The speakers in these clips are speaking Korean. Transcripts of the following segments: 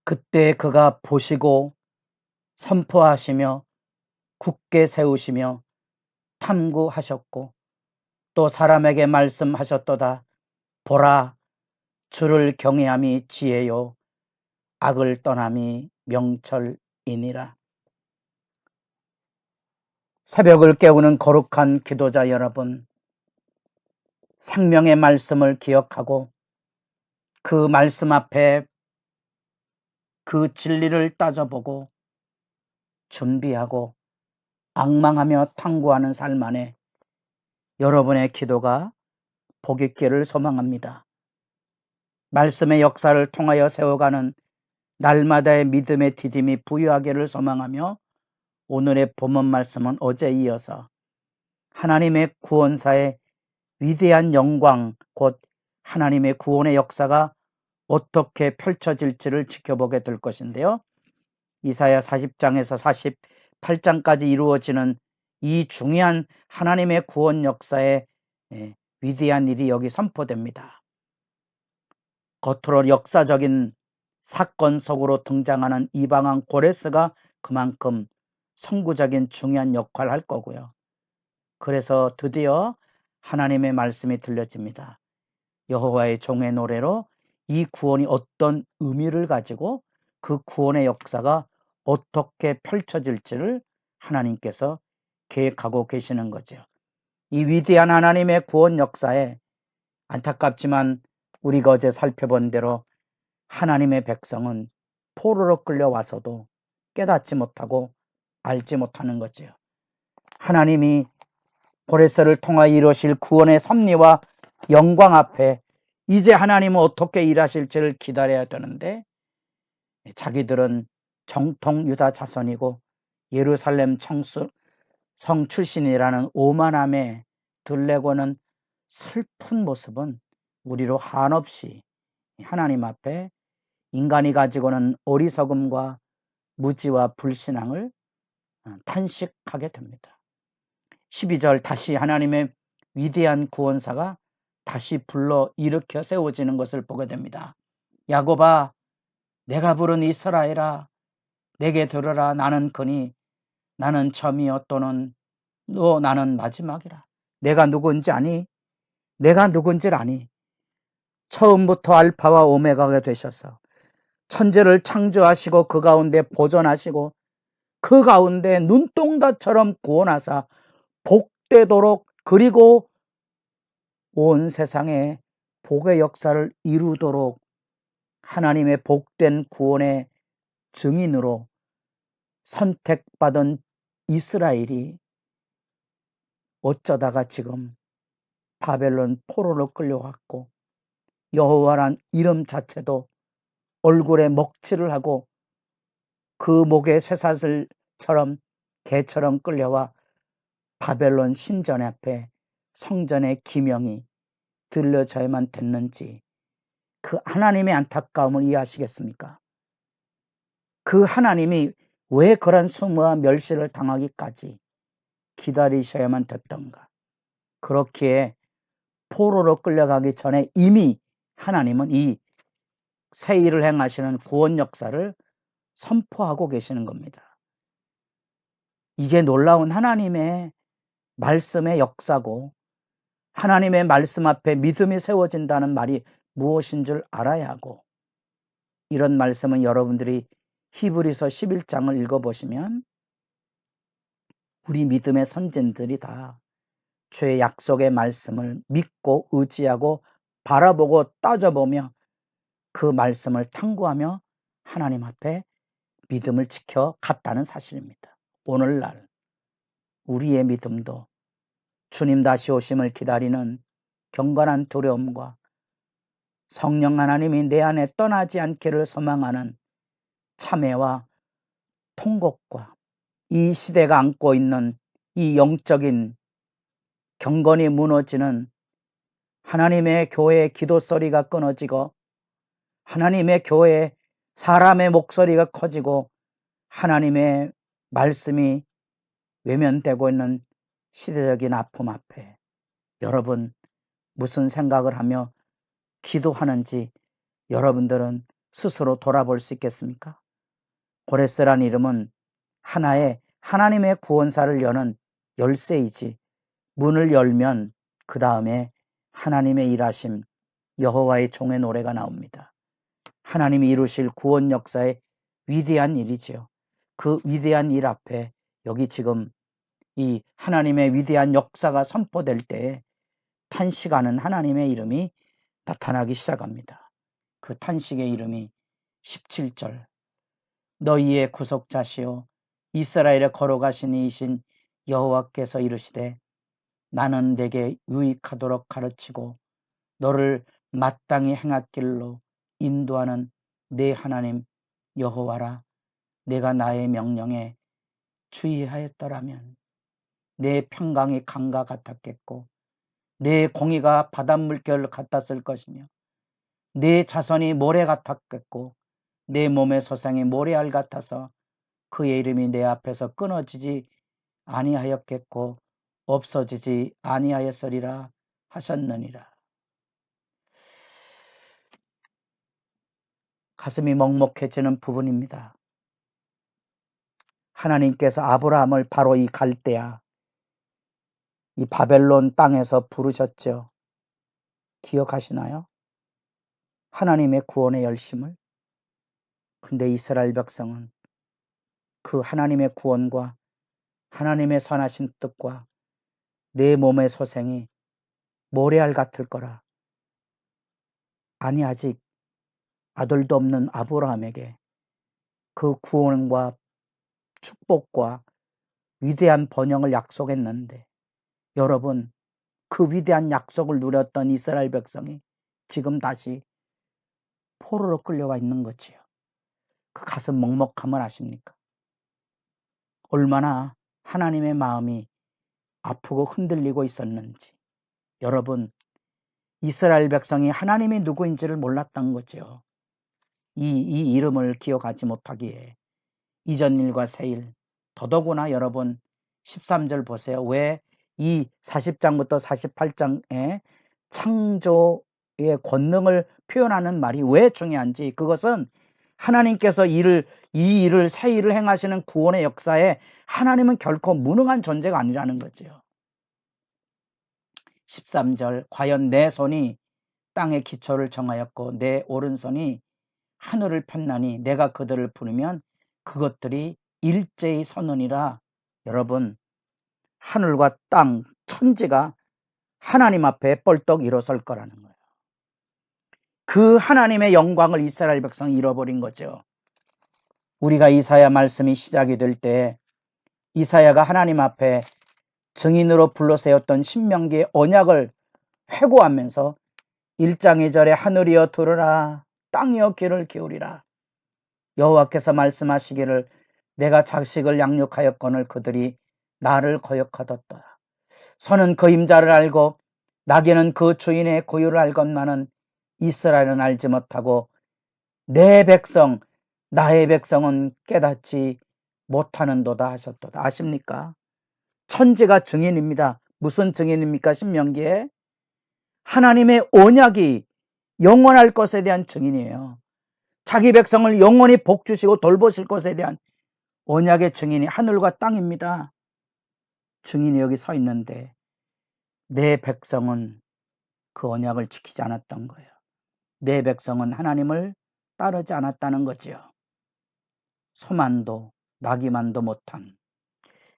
그때 그가 보시고 선포하시며 굳게 세우시며 탐구하셨고 또 사람에게 말씀하셨도다. 보라, 주를 경외함이 지혜요 악을 떠남이 명철이니라. 새벽을 깨우는 거룩한 기도자 여러분, 생명의 말씀을 기억하고 그 말씀 앞에 그 진리를 따져보고 준비하고 앙망하며 탐구하는 삶 안에 여러분의 기도가 복 있기를 소망합니다. 말씀의 역사를 통하여 세워가는 날마다의 믿음의 디딤이 부유하기를 소망하며 오늘의 본문 말씀은 어제 이어서 하나님의 구원사의 위대한 영광, 곧 하나님의 구원의 역사가 어떻게 펼쳐질지를 지켜보게 될 것인데요. 이사야 40장에서 48장까지 이루어지는 이 중요한 하나님의 구원 역사의 위대한 일이 여기 선포됩니다. 겉으로 역사적인 사건 속으로 등장하는 이방왕 고레스가 그만큼 선구적인 중요한 역할을 할 거고요. 그래서 드디어 하나님의 말씀이 들려집니다. 여호와의 종의 노래로 이 구원이 어떤 의미를 가지고 그 구원의 역사가 어떻게 펼쳐질지를 하나님께서 계획하고 계시는 거죠. 이 위대한 하나님의 구원 역사에 안타깝지만 우리가 어제 살펴본 대로 하나님의 백성은 포로로 끌려와서도 깨닫지 못하고 알지 못하는 거죠. 하나님이 고레스를 통하여 이루실 구원의 섭리와 영광 앞에 이제 하나님은 어떻게 일하실지를 기다려야 되는데 자기들은 정통 유다 자손이고 예루살렘 성 출신이라는 오만함에 들레고는 슬픈 모습은 우리로 한없이 하나님 앞에 인간이 가지고는 어리석음과 무지와 불신앙을 탄식하게 됩니다. 12절 다시 하나님의 위대한 구원사가 다시 불러 일으켜 세워지는 것을 보게 됩니다. 야곱아, 내가 부른 이스라엘아, 내게 들으라. 나는 그니 나는 처음이요 또는 너 나는 마지막이라. 내가 누군지 아니? 내가 누군지를 아니? 처음부터 알파와 오메가가 되셔서 천지를 창조하시고 그 가운데 보존하시고 그 가운데 눈동자처럼 구원하사 복되도록 그리고 온 세상에 복의 역사를 이루도록 하나님의 복된 구원의 증인으로 선택받은 이스라엘이 어쩌다가 지금 바벨론 포로로 끌려왔고 여호와란 이름 자체도 얼굴에 먹칠을 하고 그 목에 쇠사슬처럼 개처럼 끌려와 바벨론 신전 앞에 성전의 기명이 들려져야만 됐는지 그 하나님의 안타까움을 이해하시겠습니까? 그 하나님이 왜 그런 수모와 멸시를 당하기까지 기다리셔야만 됐던가? 그렇기에 포로로 끌려가기 전에 이미 하나님은 이 새 일을 행하시는 구원 역사를 선포하고 계시는 겁니다. 이게 놀라운 하나님의 말씀의 역사고 하나님의 말씀 앞에 믿음이 세워진다는 말이 무엇인 줄 알아야 하고 이런 말씀은 여러분들이 히브리서 11장을 읽어보시면 우리 믿음의 선진들이 다 주의 약속의 말씀을 믿고 의지하고 바라보고 따져보며 그 말씀을 탐구하며 하나님 앞에 믿음을 지켜갔다는 사실입니다. 오늘날 우리의 믿음도 주님 다시 오심을 기다리는 경건한 두려움과 성령 하나님이 내 안에 떠나지 않기를 소망하는 참회와 통곡과 이 시대가 안고 있는 이 영적인 경건이 무너지는 하나님의 교회의 기도 소리가 끊어지고 하나님의 교회에 사람의 목소리가 커지고 하나님의 말씀이 외면되고 있는 시대적인 아픔 앞에 여러분 무슨 생각을 하며 기도하는지 여러분들은 스스로 돌아볼 수 있겠습니까? 고레스란 이름은 하나의 하나님의 구원사를 여는 열쇠이지, 문을 열면 그 다음에 하나님의 일하심, 여호와의 종의 노래가 나옵니다. 하나님이 이루실 구원 역사의 위대한 일이지요. 그 위대한 일 앞에 여기 지금 이 하나님의 위대한 역사가 선포될 때에 탄식하는 하나님의 이름이 나타나기 시작합니다. 그 탄식의 이름이 17절, 너희의 구속자시오 이스라엘에 걸어가신 이이신 여호와께서 이르시되 나는 내게 유익하도록 가르치고 너를 마땅히 행할 길로 인도하는 내 하나님 여호와라. 내가 나의 명령에 주의하였더라면 내 평강이 강과 같았겠고 내 공의가 바닷물결 같았을 것이며 내 자손이 모래 같았겠고 내 몸의 소생이 모래알 같아서 그의 이름이 내 앞에서 끊어지지 아니하였겠고 없어지지 아니하였으리라 하셨느니라. 가슴이 먹먹해지는 부분입니다. 하나님께서 아브라함을 바로 이 갈대아, 이 바벨론 땅에서 부르셨죠. 기억하시나요? 하나님의 구원의 열심을. 근데 이스라엘 백성은 그 하나님의 구원과 하나님의 선하신 뜻과 내 몸의 소생이 모래알 같을 거라. 아니 아직 아들도 없는 아브라함에게 그 구원과 축복과 위대한 번영을 약속했는데 여러분 그 위대한 약속을 누렸던 이스라엘 백성이 지금 다시 포로로 끌려와 있는 거지요. 그 가슴 먹먹함을 아십니까? 얼마나 하나님의 마음이 아프고 흔들리고 있었는지. 여러분 이스라엘 백성이 하나님이 누구인지를 몰랐던 거죠. 이 이름을 기억하지 못하기에 이전 일과 새일, 더더구나 여러분 13절 보세요. 왜 이 40장부터 48장에 창조의 권능을 표현하는 말이 왜 중요한지, 그것은 하나님께서 이 일을 새 일을 행하시는 구원의 역사에 하나님은 결코 무능한 존재가 아니라는 거죠. 13절, 과연 내 손이 땅의 기초를 정하였고 내 오른손이 하늘을 폈나니 내가 그들을 부르면 그것들이 일제히 서느니라. 여러분 하늘과 땅, 천지가 하나님 앞에 뻘떡 일어설 거라는 거예요. 그 하나님의 영광을 이스라엘 백성이 잃어버린 거죠. 우리가 이사야 말씀이 시작이 될 때 이사야가 하나님 앞에 증인으로 불러세웠던 신명기의 언약을 회고하면서 1장 2절에 하늘이여 들으라 땅이여 귀를 기울이라 여호와께서 말씀하시기를 내가 자식을 양육하였거늘 그들이 나를 거역하였도다. 소는 그 임자를 알고 나귀는 그 주인의 고유를 알건만은 이스라엘은 알지 못하고 내 백성 나의 백성은 깨닫지 못하는도다 하셨도다. 아십니까? 천지가 증인입니다. 무슨 증인입니까? 신명기에 하나님의 언약이 영원할 것에 대한 증인이에요. 자기 백성을 영원히 복주시고 돌보실 것에 대한 언약의 증인이 하늘과 땅입니다. 증인이 여기 서 있는데 내 백성은 그 언약을 지키지 않았던 거예요. 내 백성은 하나님을 따르지 않았다는 거지요. 소만도 나기만도 못한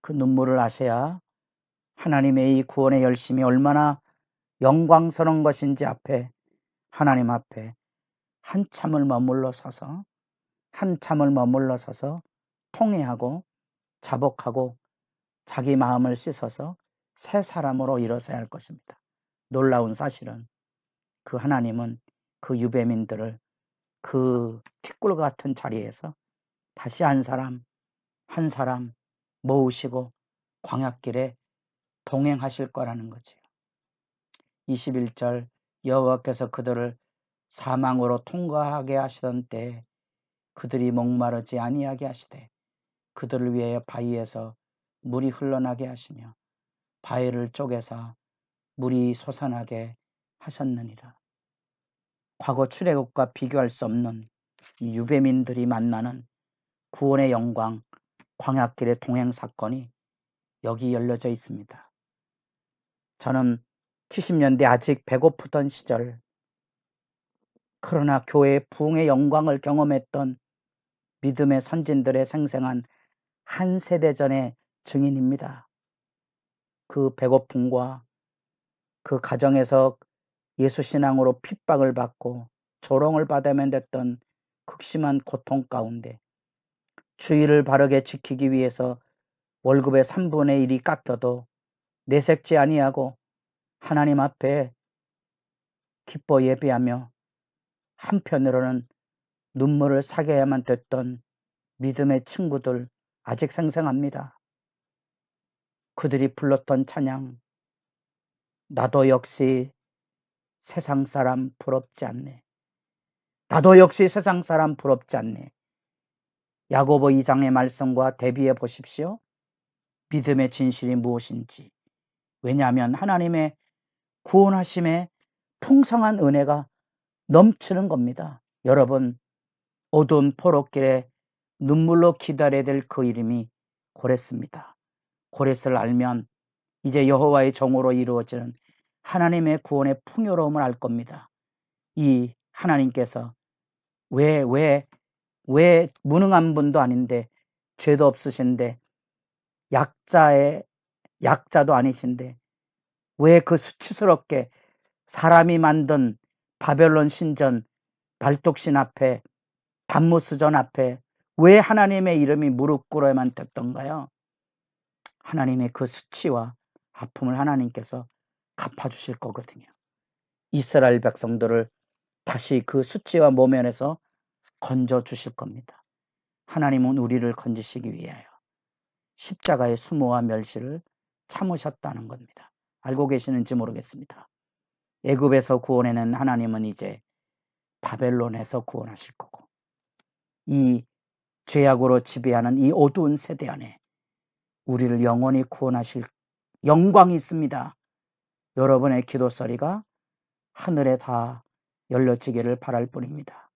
그 눈물을 아셔야 하나님의 이 구원의 열심이 얼마나 영광스러운 것인지 앞에 하나님 앞에 한참을 머물러 서서 통회하고 자복하고 자기 마음을 씻어서 새 사람으로 일어서야 할 것입니다. 놀라운 사실은 그 하나님은 그 유배민들을 그 티끌 같은 자리에서 다시 한 사람 모으시고 광야길에 동행하실 거라는 거지요. 21절 여호와께서 그들을 사망으로 통과하게 하시던 때에 그들이 목마르지 아니하게 하시되 그들을 위하여 바위에서 물이 흘러나게 하시며 바위를 쪼개서 물이 솟아나게 하셨느니라. 과거 출애굽과 비교할 수 없는 이 유배민들이 만나는 구원의 영광, 광야길의 동행 사건이 여기 열려져 있습니다. 저는 70년대 아직 배고프던 시절, 그러나 교회의 부흥의 영광을 경험했던 믿음의 선진들의 생생한 한 세대 전의 증인입니다. 그 배고픔과 그 가정에서 예수신앙으로 핍박을 받고 조롱을 받아야만 됐던 극심한 고통 가운데 주의를 바르게 지키기 위해서 월급의 3분의 1이 깎여도 내색지 아니하고 하나님 앞에 기뻐 예배하며 한편으로는 눈물을 사겨야만 됐던 믿음의 친구들 아직 생생합니다. 그들이 불렀던 찬양, 나도 역시 세상 사람 부럽지 않네. 나도 역시 세상 사람 부럽지 않네. 야고보 2장의 말씀과 대비해 보십시오. 믿음의 진실이 무엇인지. 왜냐하면 하나님의 구원하심의 풍성한 은혜가 넘치는 겁니다. 여러분, 어두운 포로길에 눈물로 기다려야 될 그 이름이 고레스입니다. 고레스를 알면 이제 여호와의 정오로 이루어지는 하나님의 구원의 풍요로움을 알 겁니다. 이 하나님께서 왜 무능한 분도 아닌데, 죄도 없으신데, 약자도 아니신데 왜 그 수치스럽게 사람이 만든 바벨론 신전 발독신 앞에, 단무스전 앞에 왜 하나님의 이름이 무릎 꿇어야만 됐던가요? 하나님의 그 수치와 아픔을 하나님께서 갚아주실 거거든요. 이스라엘 백성들을 다시 그 수치와 모면에서 건져주실 겁니다. 하나님은 우리를 건지시기 위하여 십자가의 수모와 멸시를 참으셨다는 겁니다. 알고 계시는지 모르겠습니다. 애굽에서 구원해낸 하나님은 이제 바벨론에서 구원하실 거고, 이 죄악으로 지배하는 이 어두운 세대 안에 우리를 영원히 구원하실 영광이 있습니다. 여러분의 기도 소리가 하늘에 다 열려지기를 바랄 뿐입니다.